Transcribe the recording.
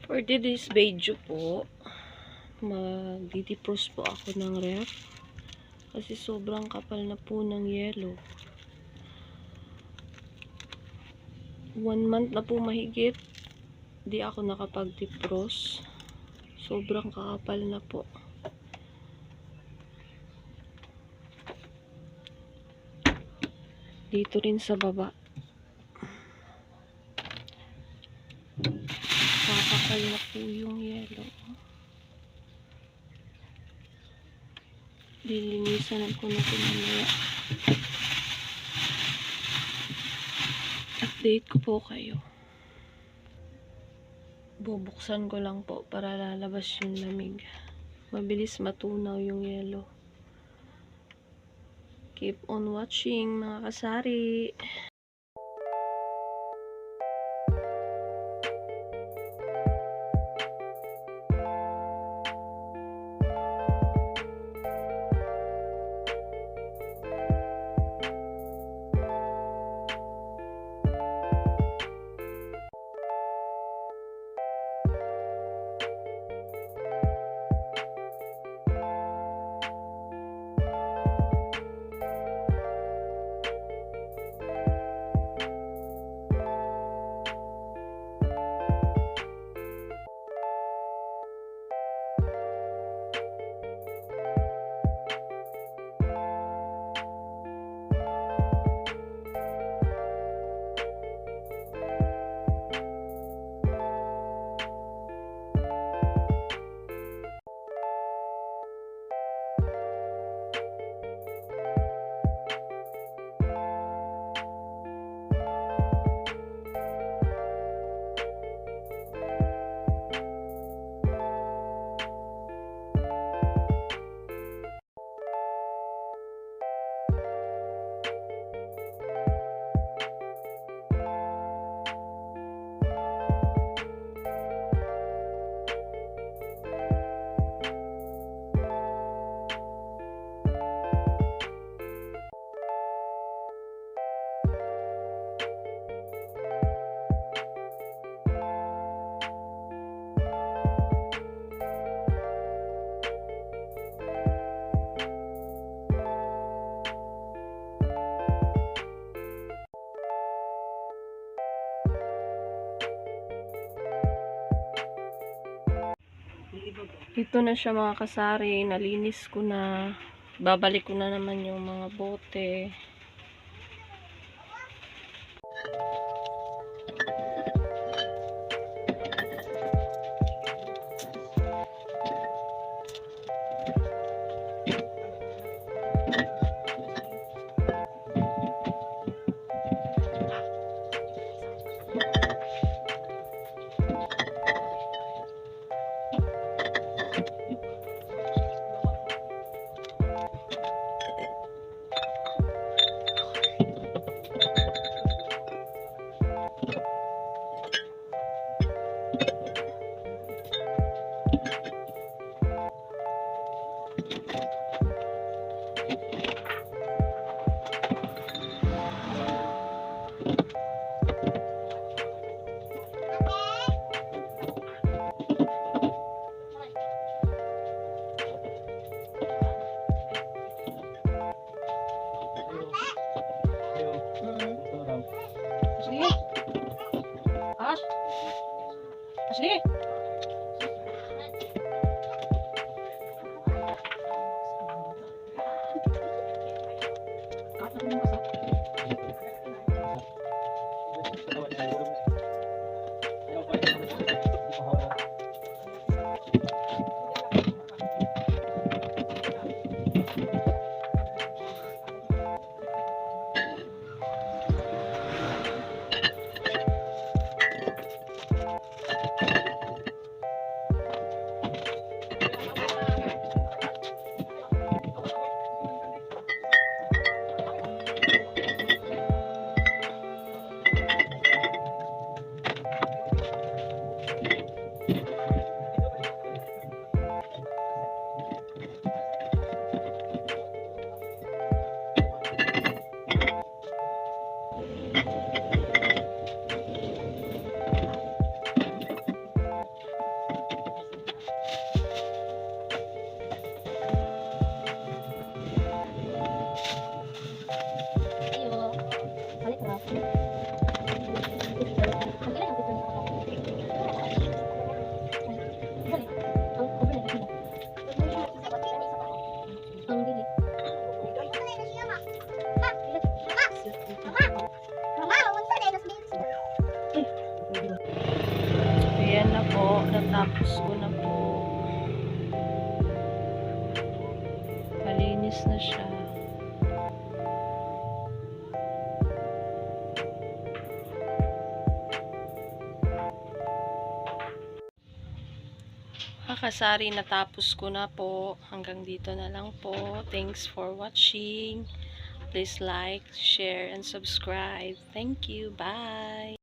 For today's video po, magdi-defrost po ako ng ref kasi sobrang kapal na po ng yelo. 1 month na po mahigit di ako nakapag-defrost. Sobrang kakapal na po. Dito rin sa baba. Kakapal na po yung yelo. Lilinisan ko na po mamaya. Update ko po kayo. Bubuksan ko lang po para lalabas yung lamig. Mabilis matunaw yung yelo. Keep on watching mga kasari. Ito na siya mga kasari. Nalinis ko na. Babalik ko na naman yung mga bote. Ashley? Ash? Ashley? Ayan na po, natapos ko na po. Malinis na siya. Kasari, natapos ko na po. Hanggang dito na lang po. Thanks for watching. Please like, share, and subscribe. Thank you. Bye!